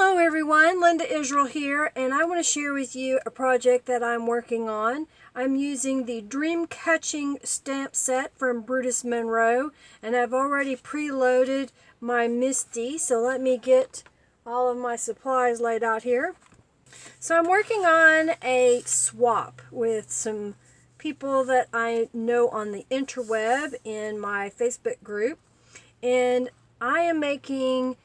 Hello everyone, Linda Israel here, and I want to share with you a project that I'm working on. I'm using the Dreamcatching stamp set from Brutus Monroe, and I've already preloaded my Misty, so let me get all of my supplies laid out here. So I'm working on a swap with some people that I know on the interweb in my Facebook group, and I am making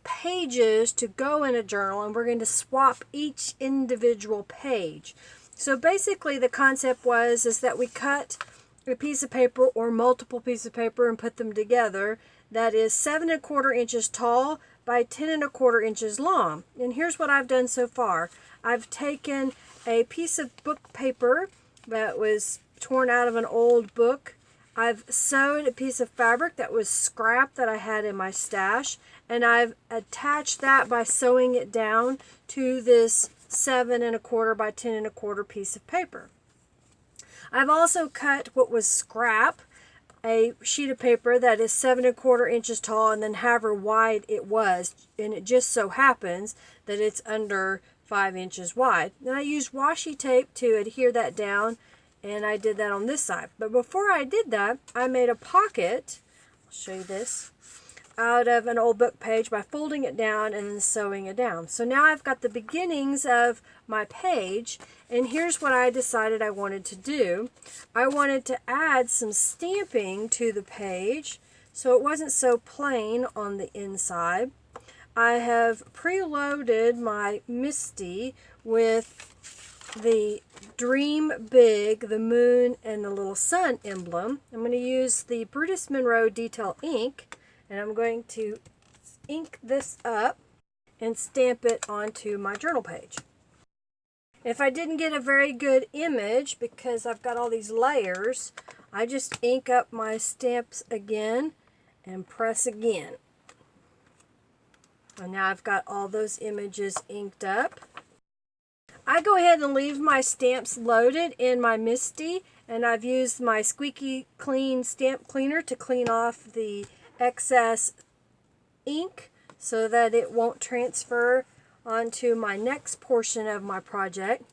pages to go in a journal, and we're going to swap each individual page. So basically the concept is that we cut a piece of paper or multiple pieces of paper and put them together that is 7¼ inches tall by 10¼ inches long. And here's what I've done so far. I've taken a piece of book paper that was torn out of an old book. I've sewed a piece of fabric that was scrap that I had in my stash, and I've attached that by sewing it down to this 7¼ by 10¼ piece of paper. I've also cut what was scrap, a sheet of paper that is 7¼ inches tall and then however wide it was, and it just so happens that it's under 5 inches wide. Then I used washi tape to adhere that down, and I did that on this side. But before I did that, I made a pocket, I'll show you this, out of an old book page by folding it down and then sewing it down. So now I've got the beginnings of my page, and here's what I decided I wanted to do. I wanted to add some stamping to the page so it wasn't so plain on the inside. I have preloaded my Misty with the Dream Big, the moon, and the little sun emblem. I'm going to use the Brutus Monroe detail ink, and I'm going to ink this up and stamp it onto my journal page. If I didn't get a very good image because I've got all these layers, I just ink up my stamps again and press again. And now I've got all those images inked up. I go ahead and leave my stamps loaded in my Misty, and I've used my squeaky clean stamp cleaner to clean off the excess ink so that it won't transfer onto my next portion of my project.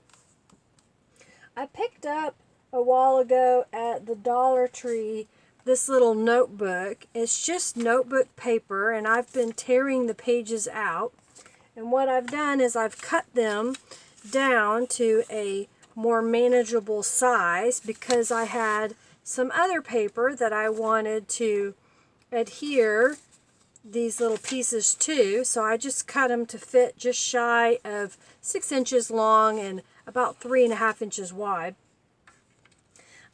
I picked up a while ago at the Dollar Tree this little notebook. It's just notebook paper, and I've been tearing the pages out, and what I've done is I've cut them down to a more manageable size because I had some other paper that I wanted to adhere these little pieces to, so I just cut them to fit just shy of 6 inches long and about 3½ inches wide.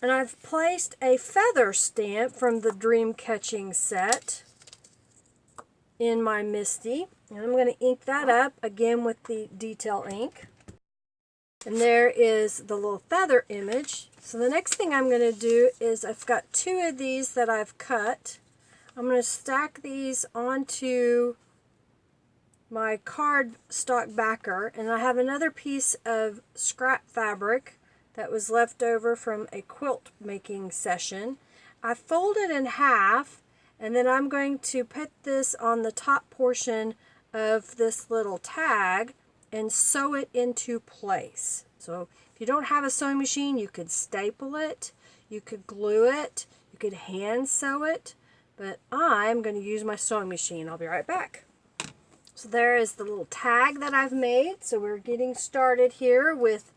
And I've placed a feather stamp from the Dreamcatching set in my Misty, and I'm going to ink that up again with the detail ink. And there is the little feather image. So the next thing I'm going to do is I've got 2 of these that I've cut. I'm going to stack these onto my cardstock backer, and I have another piece of scrap fabric that was left over from a quilt making session. I fold it in half, and then I'm going to put this on the top portion of this little tag and sew it into place. So if you don't have a sewing machine, you could staple it, you could glue it, you could hand sew it, but I'm going to use my sewing machine. I'll be right back. So there is the little tag that I've made. So we're getting started here with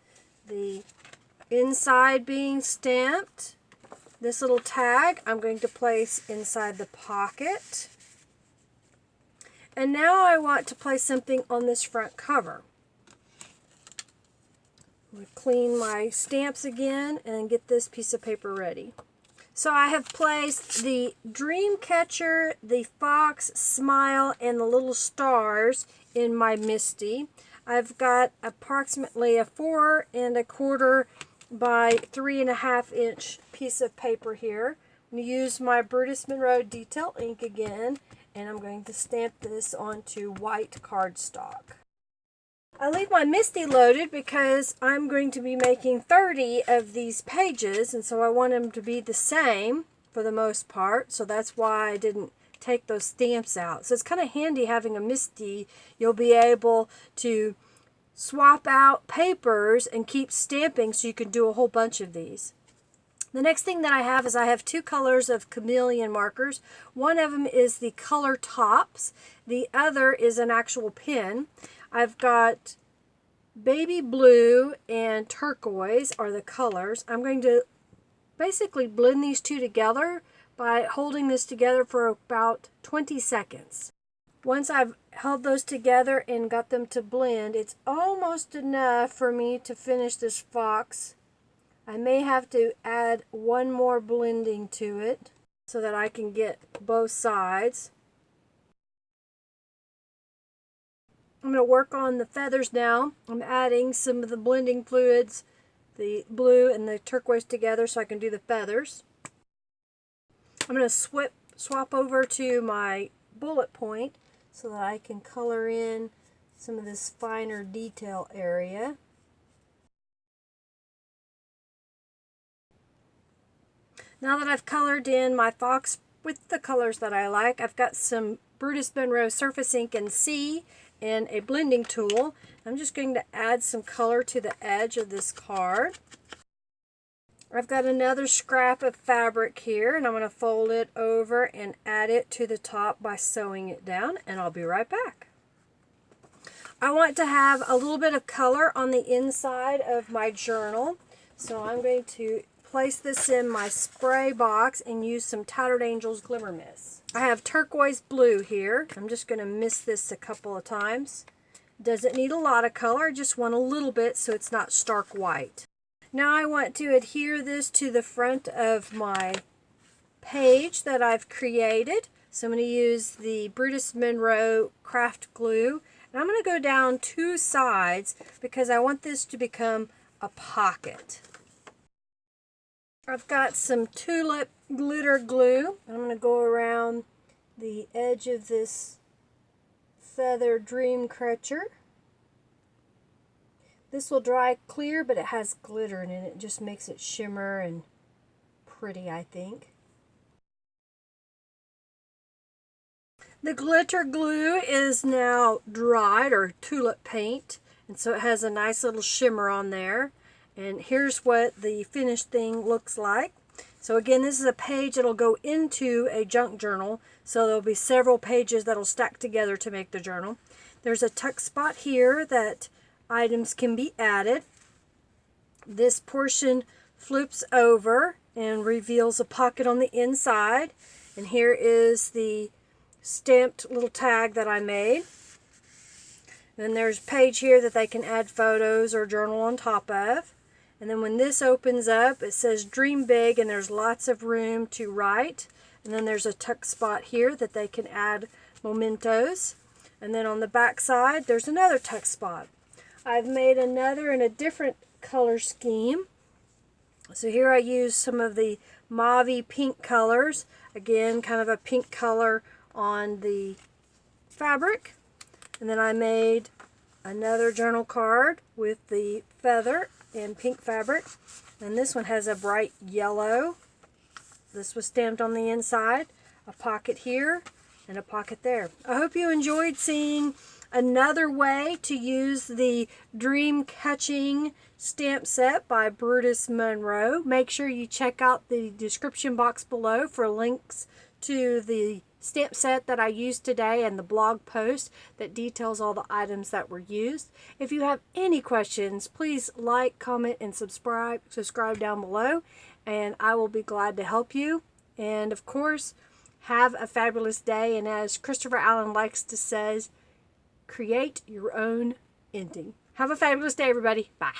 the inside being stamped. This little tag I'm going to place inside the pocket. And now I want to place something on this front cover. I'm going to clean my stamps again and get this piece of paper ready. So I have placed the Dreamcatcher, the fox, smile, and the little stars in my Misty. I've got approximately a 4¼ by 3½ inch piece of paper here. I'm going to use my Brutus Monroe detail ink again, and I'm going to stamp this onto white cardstock. I leave my Misty loaded because I'm going to be making 30 of these pages, and so I want them to be the same for the most part, so that's why I didn't take those stamps out. So it's kind of handy having a MISTI. You'll be able to swap out papers and keep stamping, so you can do a whole bunch of these. The next thing that I have is I have two colors of Chameleon markers. One of them is the color tops. The other is an actual pen. I've got baby blue and turquoise are the colors. I'm going to basically blend these two together by holding this together for about 20 seconds. Once I've held those together and got them to blend, it's almost enough for me to finish this fox. I may have to add one more blending to it so that I can get both sides. I'm going to work on the feathers now. I'm adding some of the blending fluids, the blue and the turquoise together, so I can do the feathers. I'm going to swap over to my bullet point so that I can color in some of this finer detail area. Now that I've colored in my fox with the colors that I like, I've got some Brutus Monroe Surface Ink and C and a blending tool. I'm just going to add some color to the edge of this card. I've got another scrap of fabric here, and I'm going to fold it over and add it to the top by sewing it down, and I'll be right back. I want to have a little bit of color on the inside of my journal, so I'm going to place this in my spray box and use some Tattered Angels Glimmer Mist. I have turquoise blue here. I'm just going to mist this a couple of times. Doesn't need a lot of color, I just want a little bit so it's not stark white. Now I want to adhere this to the front of my page that I've created. So I'm going to use the Brutus Monroe craft glue. And I'm going to go down two sides because I want this to become a pocket. I've got some Tulip Glitter glue. I'm going to go around the edge of this feather Dreamcatcher. This will dry clear, but it has glitter in it. It just makes it shimmer and pretty, I think. The glitter glue is now dried, or tulip paint, and so it has a nice little shimmer on there. And here's what the finished thing looks like. So again, this is a page that'll go into a junk journal. So there'll be several pages that'll stack together to make the journal. There's a tuck spot here that items can be added. This portion flips over and reveals a pocket on the inside. And here is the stamped little tag that I made. Then there's a page here that they can add photos or journal on top of. And then when this opens up, it says Dream Big, and there's lots of room to write. And then there's a tuck spot here that they can add mementos. And then on the back side, there's another tuck spot. I've made another in a different color scheme. So here I use some of the mauve pink colors. Again, kind of a pink color on the fabric. And then I made another journal card with the feather and pink fabric, and this one has a bright yellow. This was stamped on the inside, a pocket here and a pocket there. I hope you enjoyed seeing another way to use the Dreamcatching stamp set by Brutus Monroe. Make sure you check out the description box below for links to the stamp set that I used today and the blog post that details all the items that were used. If you have any questions, please like, comment, and subscribe down below, and I will be glad to help you. And of course, have a fabulous day, and as Christopher Allen likes to say, create your own ending. Have a fabulous day, everybody. Bye.